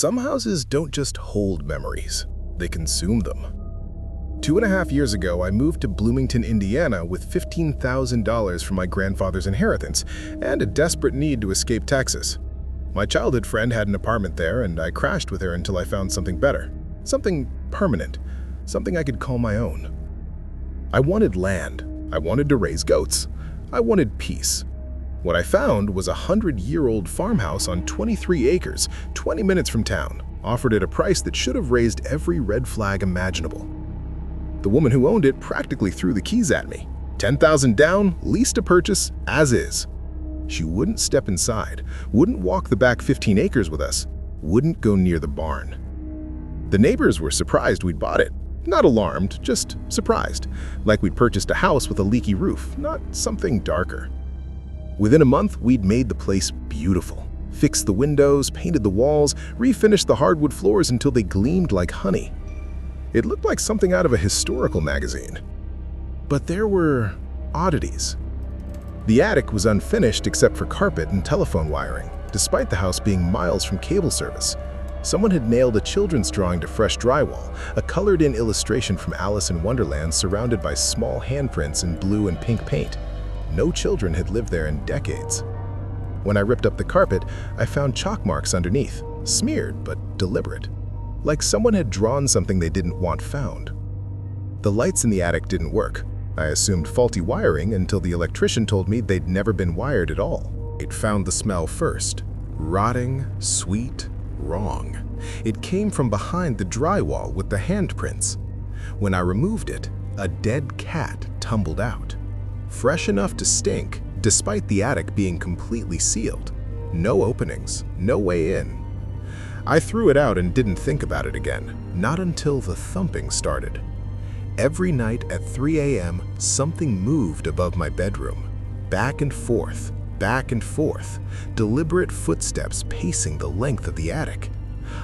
Some houses don't just hold memories, they consume them. 2.5 years ago, I moved to Bloomington, Indiana with $15,000 from my grandfather's inheritance and a desperate need to escape Texas. My childhood friend had an apartment there, and I crashed with her until I found something better, something permanent, something I could call my own. I wanted land. I wanted to raise goats. I wanted peace. What I found was a 100-year-old farmhouse on 23 acres, 20 minutes from town, offered at a price that should have raised every red flag imaginable. The woman who owned it practically threw the keys at me. $10,000 down, lease to purchase, as is. She wouldn't step inside, wouldn't walk the back 15 acres with us, wouldn't go near the barn. The neighbors were surprised we'd bought it. Not alarmed, just surprised, like we'd purchased a house with a leaky roof, not something darker. Within a month, we'd made the place beautiful, fixed the windows, painted the walls, refinished the hardwood floors until they gleamed like honey. It looked like something out of a historical magazine. But there were oddities. The attic was unfinished except for carpet and telephone wiring, despite the house being miles from cable service. Someone had nailed a children's drawing to fresh drywall, a colored-in illustration from Alice in Wonderland surrounded by small handprints in blue and pink paint. No children had lived there in decades. When I ripped up the carpet, I found chalk marks underneath, smeared but deliberate, like someone had drawn something they didn't want found. The lights in the attic didn't work. I assumed faulty wiring until the electrician told me they'd never been wired at all. It found the smell first. Rotting, sweet, wrong. It came from behind the drywall with the handprints. When I removed it, a dead cat tumbled out. Fresh enough to stink, despite the attic being completely sealed. No openings, no way in. I threw it out and didn't think about it again, not until the thumping started. Every night at 3 a.m., something moved above my bedroom. Back and forth, deliberate footsteps pacing the length of the attic.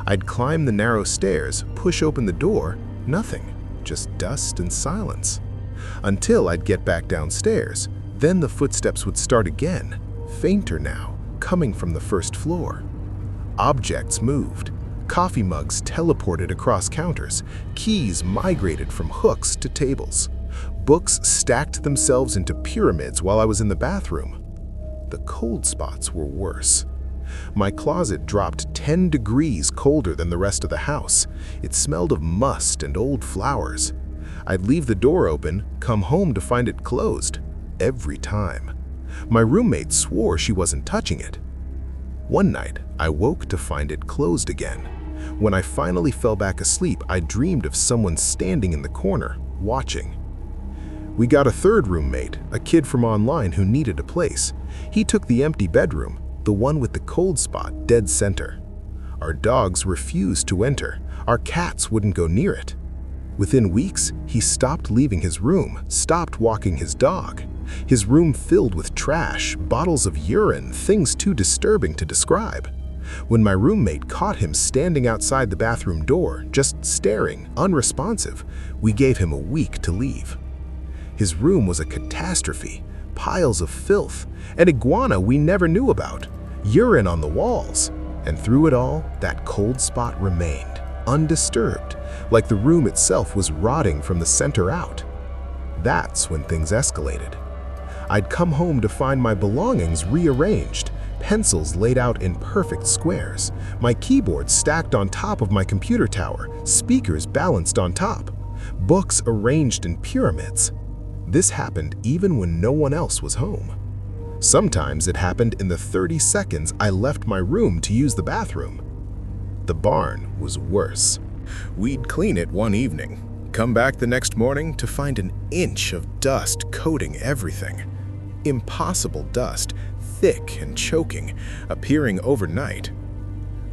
I'd climb the narrow stairs, push open the door, nothing, just dust and silence. Until I'd get back downstairs, then the footsteps would start again, fainter now, coming from the first floor. Objects moved. Coffee mugs teleported across counters, keys migrated from hooks to tables. Books stacked themselves into pyramids while I was in the bathroom. The cold spots were worse. My closet dropped 10 degrees colder than the rest of the house. It smelled of must and old flowers. I'd leave the door open, come home to find it closed. Every time. My roommate swore she wasn't touching it. One night, I woke to find it closed again. When I finally fell back asleep, I dreamed of someone standing in the corner, watching. We got a third roommate, a kid from online who needed a place. He took the empty bedroom, the one with the cold spot dead center. Our dogs refused to enter. Our cats wouldn't go near it. Within weeks, he stopped leaving his room, stopped walking his dog. His room filled with trash, bottles of urine, things too disturbing to describe. When my roommate caught him standing outside the bathroom door, just staring, unresponsive, we gave him a week to leave. His room was a catastrophe, piles of filth, an iguana we never knew about, urine on the walls, and through it all, that cold spot remained, undisturbed, like the room itself was rotting from the center out. That's when things escalated. I'd come home to find my belongings rearranged, pencils laid out in perfect squares, my keyboard stacked on top of my computer tower, speakers balanced on top, books arranged in pyramids. This happened even when no one else was home. Sometimes it happened in the 30 seconds I left my room to use the bathroom. The barn was worse. We'd clean it one evening, come back the next morning to find an inch of dust coating everything. Impossible dust, thick and choking, appearing overnight.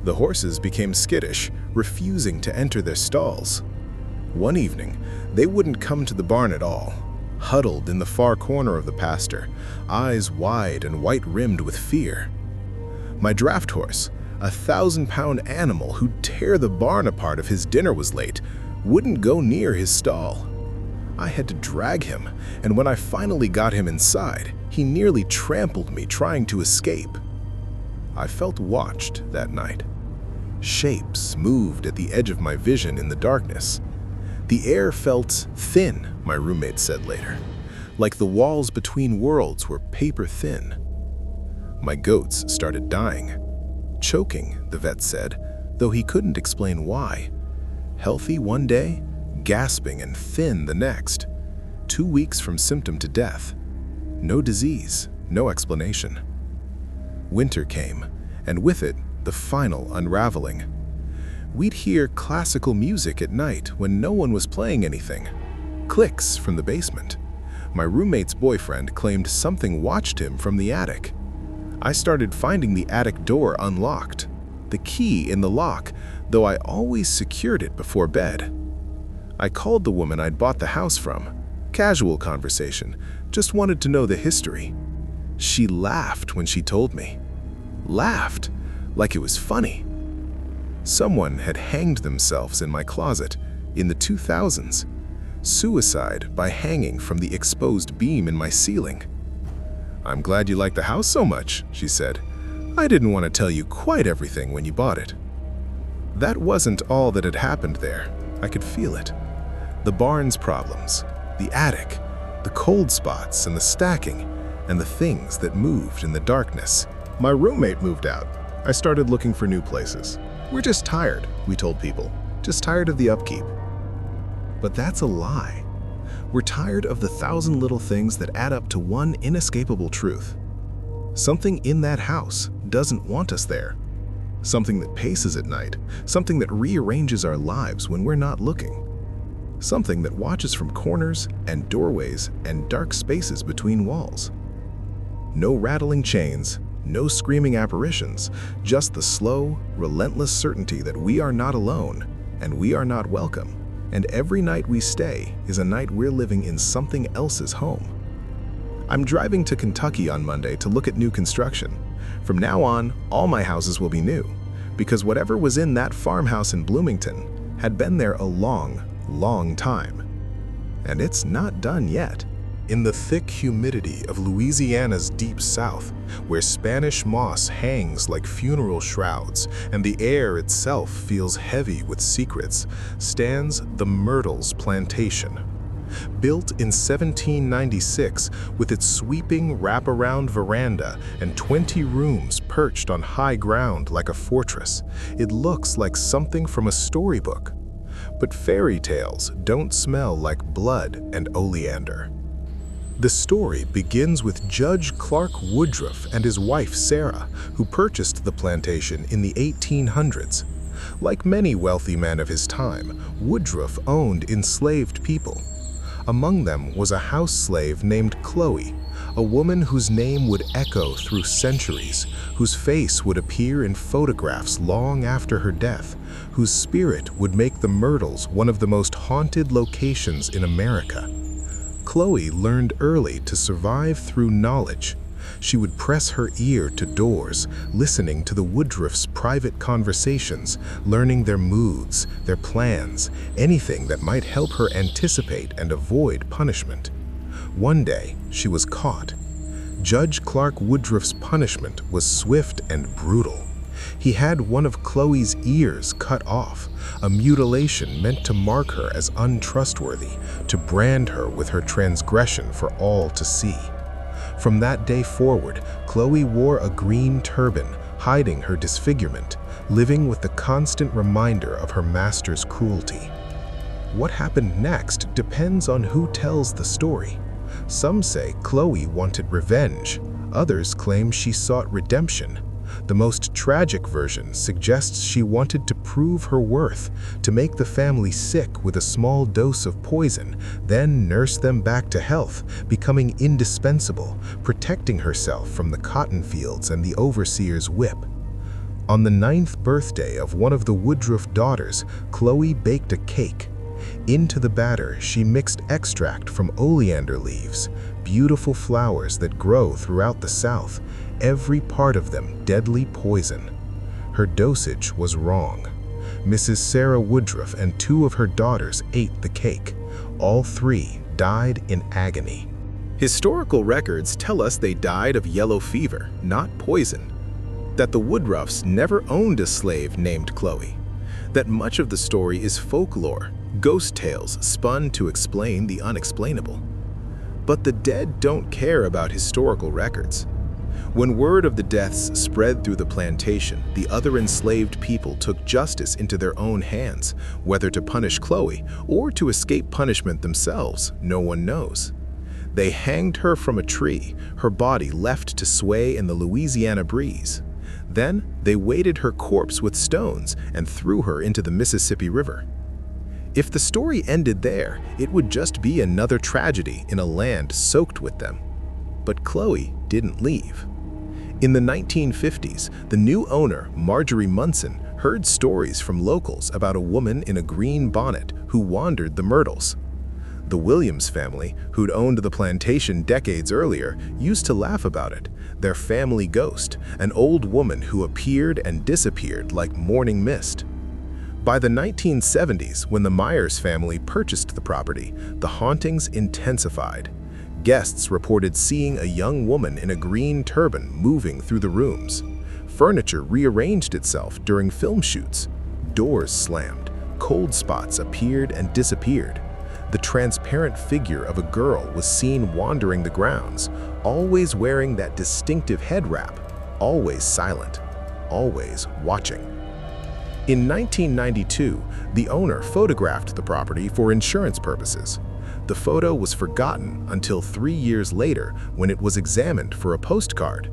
The horses became skittish, refusing to enter their stalls. One evening, they wouldn't come to the barn at all, huddled in the far corner of the pasture, eyes wide and white-rimmed with fear. My draft horse, a 1,000-pound animal who'd tear the barn apart if his dinner was late, wouldn't go near his stall. I had to drag him, and when I finally got him inside, he nearly trampled me trying to escape. I felt watched that night. Shapes moved at the edge of my vision in the darkness. The air felt thin, my roommate said later, like the walls between worlds were paper thin. My goats started dying. Choking, the vet said, though he couldn't explain why. Healthy one day, gasping and thin the next. 2 weeks from symptom to death. No disease, no explanation. Winter came, and with it, the final unraveling. We'd hear classical music at night when no one was playing anything. Clicks from the basement. My roommate's boyfriend claimed something watched him from the attic. I started finding the attic door unlocked, the key in the lock, though I always secured it before bed. I called the woman I'd bought the house from. Casual conversation, just wanted to know the history. She laughed when she told me. Laughed, like it was funny. Someone had hanged themselves in my closet in the 2000s. Suicide by hanging from the exposed beam in my ceiling. "I'm glad you like the house so much," she said. "I didn't want to tell you quite everything when you bought it." That wasn't all that had happened there. I could feel it. The barn's problems, the attic, the cold spots and the stacking, and the things that moved in the darkness. My roommate moved out. I started looking for new places. "We're just tired," we told people. "Just tired of the upkeep." But that's a lie. We're tired of the 1,000 little things that add up to one inescapable truth. Something in that house doesn't want us there. Something that paces at night. Something that rearranges our lives when we're not looking. Something that watches from corners and doorways and dark spaces between walls. No rattling chains, no screaming apparitions, just the slow, relentless certainty that we are not alone and we are not welcome, and every night we stay is a night we're living in something else's home. I'm driving to Kentucky on Monday to look at new construction. From now on, all my houses will be new, because whatever was in that farmhouse in Bloomington had been there a long, long time. And it's not done yet. In the thick humidity of Louisiana's deep south, where Spanish moss hangs like funeral shrouds and the air itself feels heavy with secrets, stands the Myrtles Plantation. Built in 1796 with its sweeping wraparound veranda and 20 rooms perched on high ground like a fortress, it looks like something from a storybook. But fairy tales don't smell like blood and oleander. The story begins with Judge Clark Woodruff and his wife Sarah, who purchased the plantation in the 1800s. Like many wealthy men of his time, Woodruff owned enslaved people. Among them was a house slave named Chloe, a woman whose name would echo through centuries, whose face would appear in photographs long after her death, whose spirit would make the Myrtles one of the most haunted locations in America. Chloe learned early to survive through knowledge. She would press her ear to doors, listening to the Woodruffs' private conversations, learning their moods, their plans, anything that might help her anticipate and avoid punishment. One day, she was caught. Judge Clark Woodruff's punishment was swift and brutal. He had one of Chloe's ears cut off, a mutilation meant to mark her as untrustworthy, to brand her with her transgression for all to see. From that day forward, Chloe wore a green turban, hiding her disfigurement, living with the constant reminder of her master's cruelty. What happened next depends on who tells the story. Some say Chloe wanted revenge. Others claim she sought redemption. The most tragic version suggests she wanted to prove her worth, to make the family sick with a small dose of poison, then nurse them back to health, becoming indispensable, protecting herself from the cotton fields and the overseer's whip. On the 9th birthday of one of the Woodruff daughters, Chloe baked a cake. Into the batter, she mixed extract from oleander leaves, beautiful flowers that grow throughout the South, every part of them deadly poison. Her dosage was wrong. Mrs. Sarah Woodruff and 2 of her daughters ate the cake. All 3 died in agony. Historical records tell us they died of yellow fever, not poison. that the Woodruffs never owned a slave named Chloe, that much of the story is folklore, ghost tales spun to explain the unexplainable. But the dead don't care about historical records. When word of the deaths spread through the plantation, the other enslaved people took justice into their own hands. Whether to punish Chloe or to escape punishment themselves, no one knows. They hanged her from a tree, her body left to sway in the Louisiana breeze. Then they weighted her corpse with stones and threw her into the Mississippi River. If the story ended there, it would just be another tragedy in a land soaked with them. But Chloe didn't leave. In the 1950s, the new owner, Marjorie Munson, heard stories from locals about a woman in a green bonnet who wandered the Myrtles. The Williams family, who'd owned the plantation decades earlier, used to laugh about it. Their family ghost, an old woman who appeared and disappeared like morning mist. By the 1970s, when the Myers family purchased the property, the hauntings intensified. Guests reported seeing a young woman in a green turban moving through the rooms. Furniture rearranged itself during film shoots. Doors slammed. Cold spots appeared and disappeared. The transparent figure of a girl was seen wandering the grounds, always wearing that distinctive head wrap, always silent, always watching. In 1992, the owner photographed the property for insurance purposes. The photo was forgotten until 3 years later when it was examined for a postcard.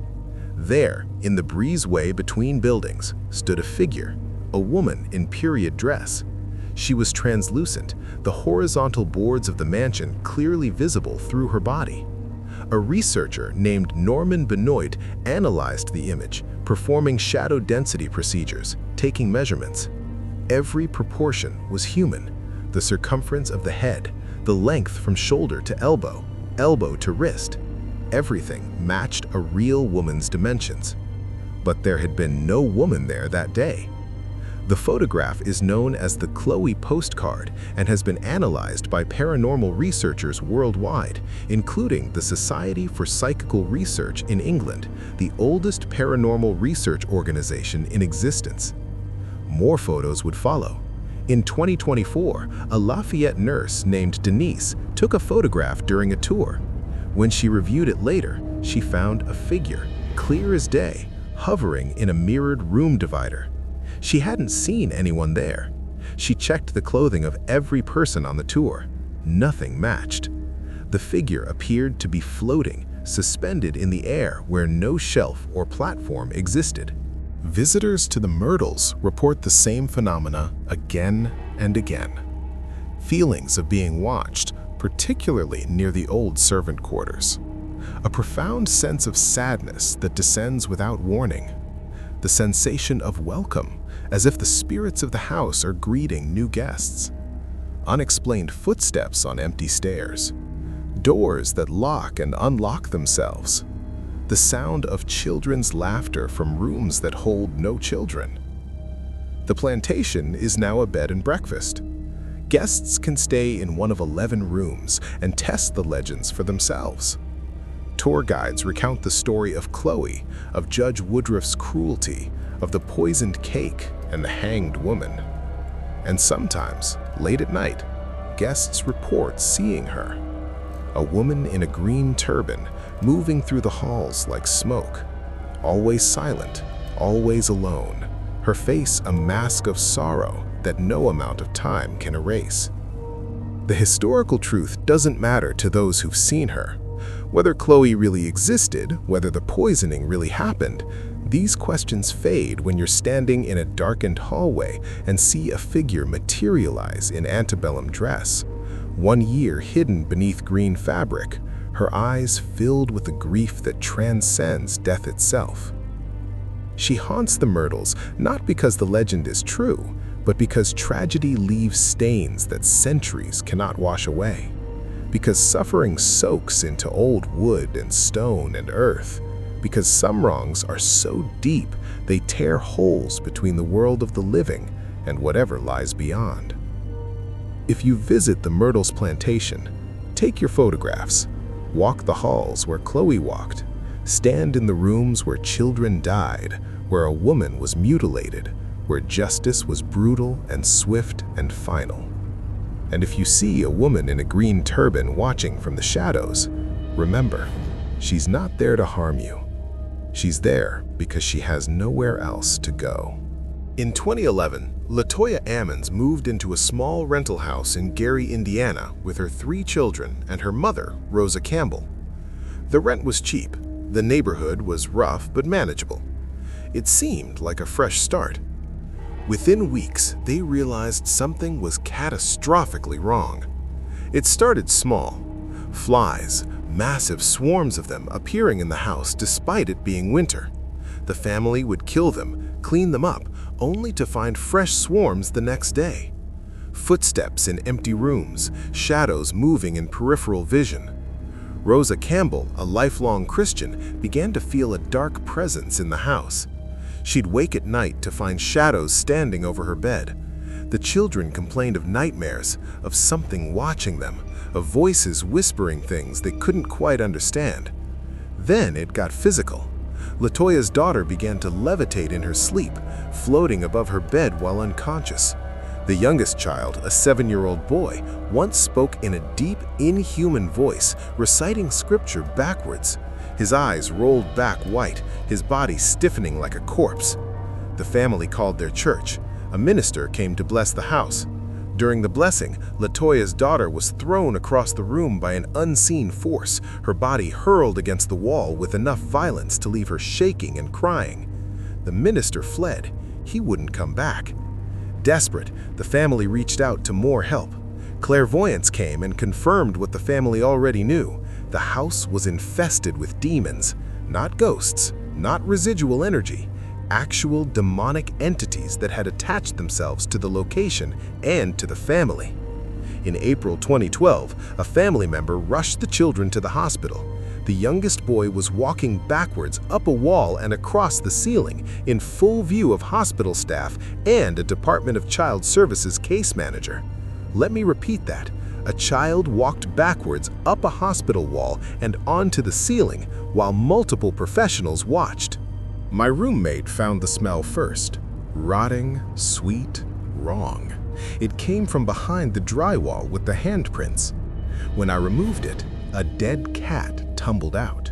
There, in the breezeway between buildings, stood a figure, a woman in period dress. She was translucent, the horizontal boards of the mansion clearly visible through her body. A researcher named Norman Benoit analyzed the image, performing shadow density procedures, taking measurements. Every proportion was human: the circumference of the head, the length from shoulder to elbow, elbow to wrist. Everything matched a real woman's dimensions. But there had been no woman there that day. The photograph is known as the Chloe postcard and has been analyzed by paranormal researchers worldwide, including the Society for Psychical Research in England, the oldest paranormal research organization in existence. More photos would follow. In 2024, a Lafayette nurse named Denise took a photograph during a tour. When she reviewed it later, she found a figure, clear as day, hovering in a mirrored room divider. She hadn't seen anyone there. She checked the clothing of every person on the tour. Nothing matched. The figure appeared to be floating, suspended in the air where no shelf or platform existed. Visitors to the Myrtles report the same phenomena again and again. Feelings of being watched, particularly near the old servant quarters. A profound sense of sadness that descends without warning. The sensation of welcome, as if the spirits of the house are greeting new guests. Unexplained footsteps on empty stairs. Doors that lock and unlock themselves. The sound of children's laughter from rooms that hold no children. The plantation is now a bed and breakfast. Guests can stay in one of 11 rooms and test the legends for themselves. Tour guides recount the story of Chloe, of Judge Woodruff's cruelty, of the poisoned cake and the hanged woman. And sometimes, late at night, guests report seeing her. A woman in a green turban, moving through the halls like smoke. Always silent, always alone. Her face a mask of sorrow that no amount of time can erase. The historical truth doesn't matter to those who've seen her. Whether Chloe really existed, whether the poisoning really happened, these questions fade when you're standing in a darkened hallway and see a figure materialize in antebellum dress, 1 year hidden beneath green fabric, her eyes filled with a grief that transcends death itself. She haunts the Myrtles not because the legend is true, but because tragedy leaves stains that centuries cannot wash away. Because suffering soaks into old wood and stone and earth. Because some wrongs are so deep they tear holes between the world of the living and whatever lies beyond. If you visit the Myrtles plantation, take your photographs, walk the halls where Chloe walked, Stand in the rooms where children died, where a woman was mutilated, where justice was brutal and swift and final. And if you see a woman in a green turban watching from the shadows, remember, she's not there to harm you. She's there because she has nowhere else to go. In 2011, Latoya Ammons moved into a small rental house in Gary, Indiana, with her 3 children and her mother, Rosa Campbell. The rent was cheap. The neighborhood was rough but manageable. It seemed like a fresh start. Within weeks, they realized something was catastrophically wrong. It started small. Flies, massive swarms of them appearing in the house despite it being winter. The family would kill them, clean them up, only to find fresh swarms the next day. Footsteps in empty rooms, shadows moving in peripheral vision. Rosa Campbell, a lifelong Christian, began to feel a dark presence in the house. She'd wake at night to find shadows standing over her bed. The children complained of nightmares, of something watching them, of voices whispering things they couldn't quite understand. Then it got physical. Latoya's daughter began to levitate in her sleep, floating above her bed while unconscious. The youngest child, a 7-year-old boy, once spoke in a deep, inhuman voice, reciting scripture backwards. His eyes rolled back white, his body stiffening like a corpse. The family called their church. A minister came to bless the house. During the blessing, Latoya's daughter was thrown across the room by an unseen force, her body hurled against the wall with enough violence to leave her shaking and crying. The minister fled. He wouldn't come back. Desperate, the family reached out to more help. Clairvoyants came and confirmed what the family already knew. The house was infested with demons, not ghosts, not residual energy, actual demonic entities that had attached themselves to the location and to the family. In April 2012, a family member rushed the children to the hospital. The youngest boy was walking backwards up a wall and across the ceiling in full view of hospital staff and a Department of Child Services case manager. Let me repeat that. A child walked backwards up a hospital wall and onto the ceiling while multiple professionals watched. My roommate found the smell first. Rotting, sweet, wrong. It came from behind the drywall with the handprints. When I removed it, a dead cat tumbled out.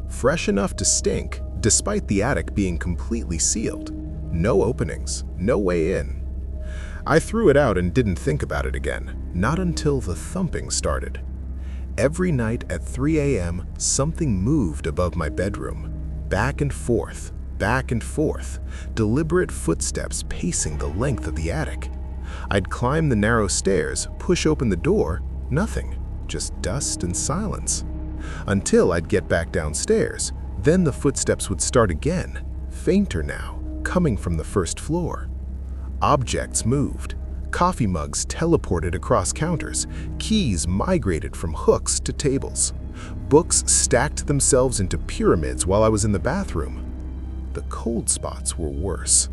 Fresh enough to stink, despite the attic being completely sealed. No openings, no way in. I threw it out and didn't think about it again, not until the thumping started. Every night at 3 a.m., something moved above my bedroom. Back and forth, deliberate footsteps pacing the length of the attic. I'd climb the narrow stairs, push open the door, nothing, just dust and silence. Until I'd get back downstairs, then the footsteps would start again, fainter now, coming from the first floor. Objects moved. Coffee mugs teleported across counters. Keys migrated from hooks to tables. Books stacked themselves into pyramids while I was in the bathroom. The cold spots were worse.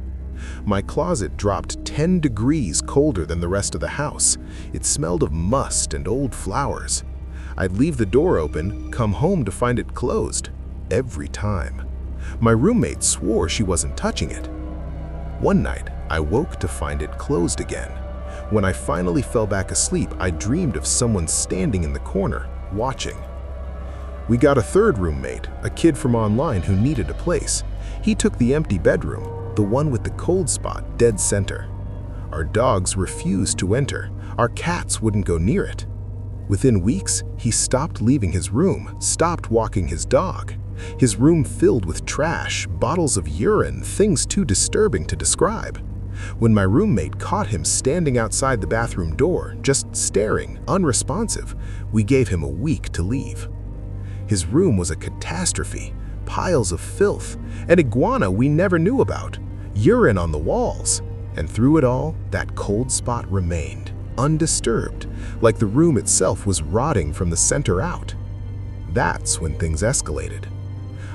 My closet dropped 10 degrees colder than the rest of the house. It smelled of must and old flowers. I'd leave the door open, come home to find it closed. Every time. My roommate swore she wasn't touching it. One night, I woke to find it closed again. When I finally fell back asleep, I dreamed of someone standing in the corner, watching. We got a third roommate, a kid from online who needed a place. He took the empty bedroom, the one with the cold spot dead center. Our dogs refused to enter. Our cats wouldn't go near it. Within weeks, he stopped leaving his room, stopped walking his dog. His room filled with trash, bottles of urine, things too disturbing to describe. When my roommate caught him standing outside the bathroom door, just staring, unresponsive, we gave him a week to leave. His room was a catastrophe. Piles of filth, an iguana we never knew about, urine on the walls, and through it all, that cold spot remained, undisturbed, like the room itself was rotting from the center out. That's when things escalated.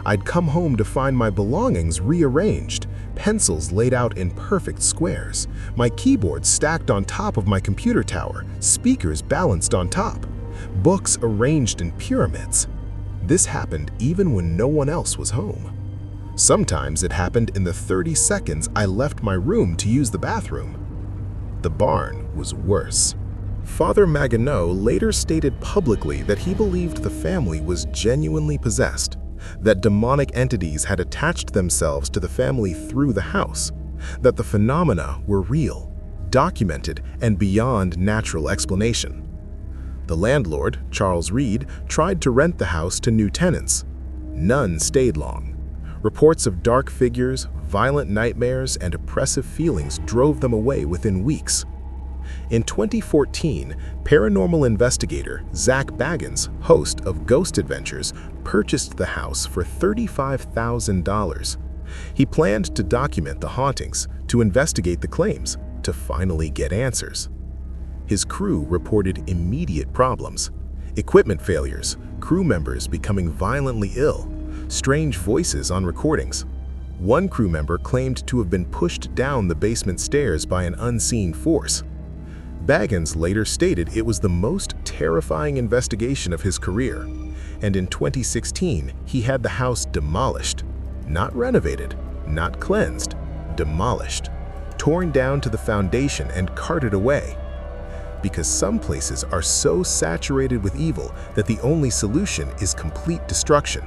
I'd come home to find my belongings rearranged, pencils laid out in perfect squares, my keyboard stacked on top of my computer tower, speakers balanced on top, books arranged in pyramids. This happened even when no one else was home. Sometimes it happened in the 30 seconds I left my room to use the bathroom. The barn was worse. Father Maginot later stated publicly that he believed the family was genuinely possessed, that demonic entities had attached themselves to the family through the house, that the phenomena were real, documented, and beyond natural explanation. The landlord, Charles Reed, tried to rent the house to new tenants. None stayed long. Reports of dark figures, violent nightmares, and oppressive feelings drove them away within weeks. In 2014, paranormal investigator Zach Baggins, host of Ghost Adventures, purchased the house for $35,000. He planned to document the hauntings, to investigate the claims, to finally get answers. His crew reported immediate problems: equipment failures, crew members becoming violently ill, strange voices on recordings. One crew member claimed to have been pushed down the basement stairs by an unseen force. Baggins later stated it was the most terrifying investigation of his career, and in 2016 he had the house demolished. Not renovated, not cleansed, demolished, torn down to the foundation and carted away. Because some places are so saturated with evil that the only solution is complete destruction.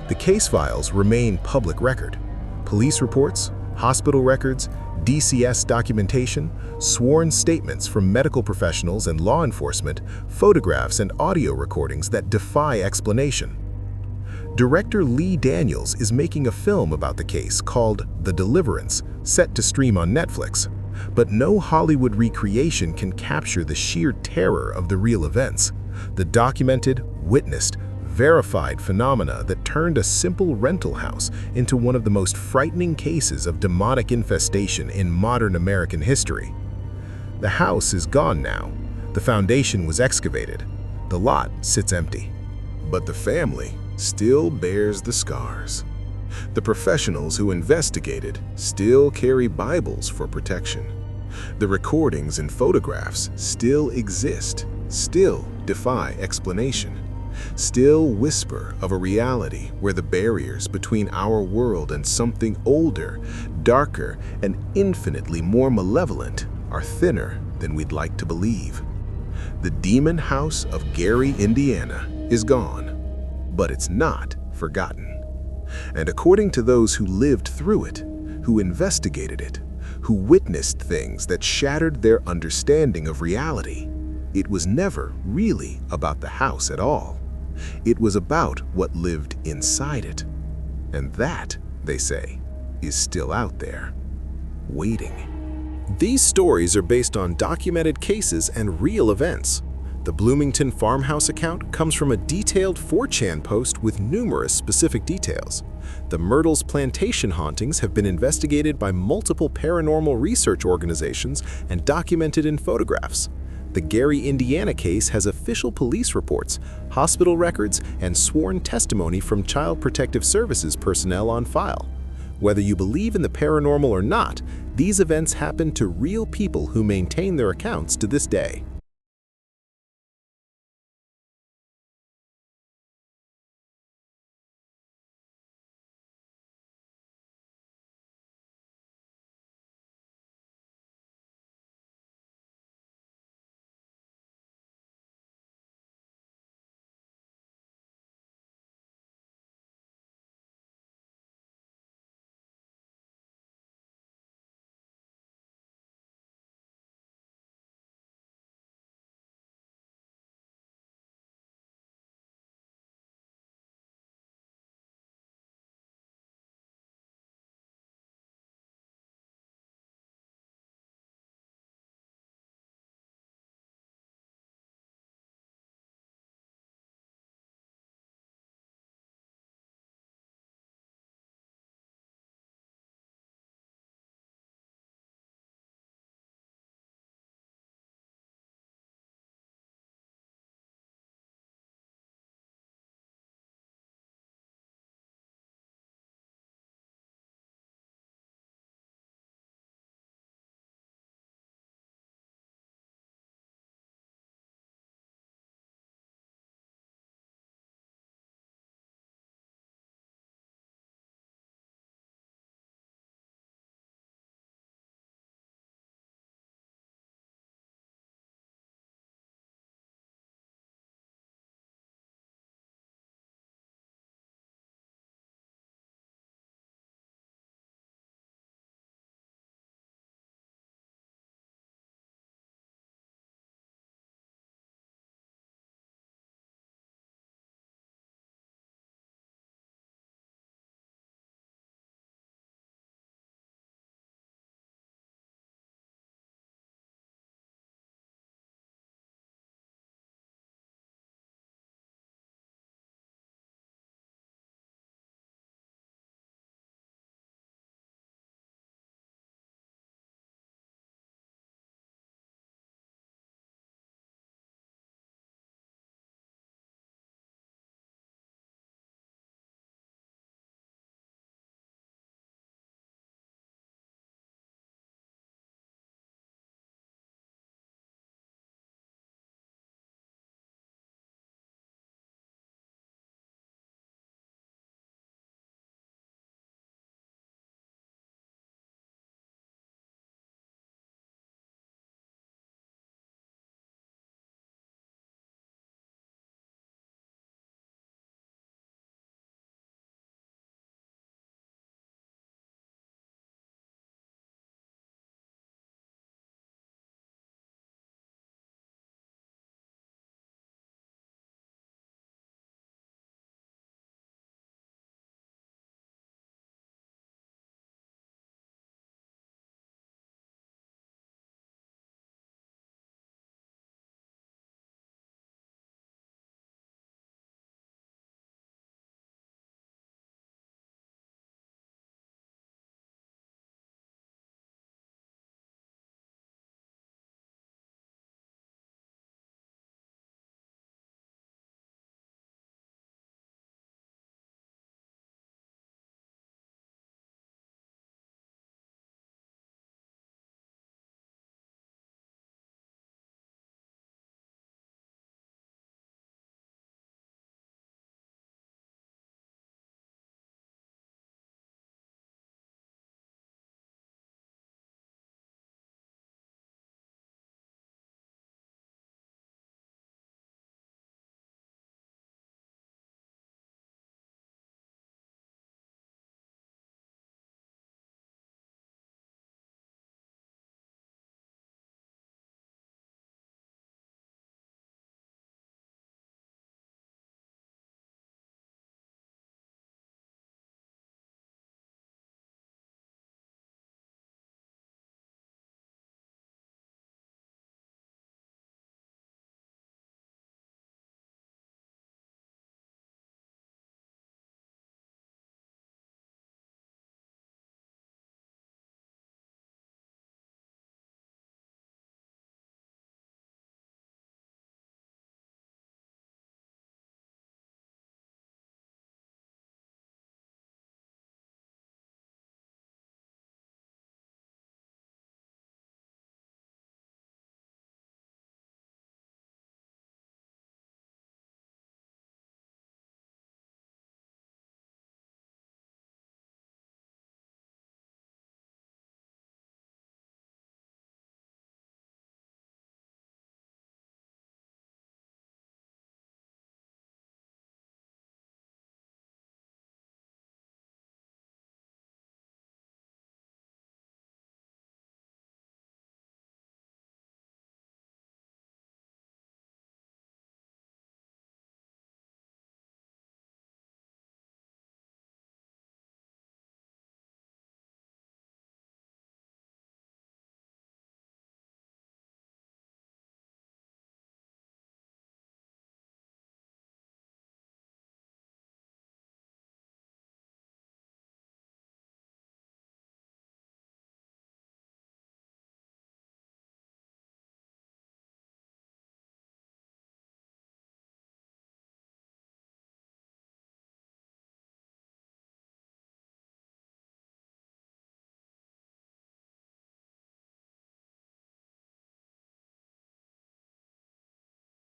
The case files remain public record. Police reports, hospital records, DCS documentation, sworn statements from medical professionals and law enforcement, photographs and audio recordings that defy explanation. Director Lee Daniels is making a film about the case called The Deliverance, set to stream on Netflix. But no Hollywood recreation can capture the sheer terror of the real events, the documented, witnessed, verified phenomena that turned a simple rental house into one of the most frightening cases of demonic infestation in modern American history. The house is gone now. The foundation was excavated. The lot sits empty. But the family still bears the scars. The professionals who investigated still carry Bibles for protection. The recordings and photographs still exist, still defy explanation, still whisper of a reality where the barriers between our world and something older, darker, and infinitely more malevolent are thinner than we'd like to believe. The demon house of Gary, Indiana is gone, but it's not forgotten. And according to those who lived through it, who investigated it, who witnessed things that shattered their understanding of reality, it was never really about the house at all. It was about what lived inside it. And that, they say, is still out there, waiting. These stories are based on documented cases and real events. The Bloomington farmhouse account comes from a detailed 4chan post with numerous specific details. The Myrtles Plantation hauntings have been investigated by multiple paranormal research organizations and documented in photographs. The Gary, Indiana case has official police reports, hospital records, and sworn testimony from Child Protective Services personnel on file. Whether you believe in the paranormal or not, these events happen to real people who maintain their accounts to this day.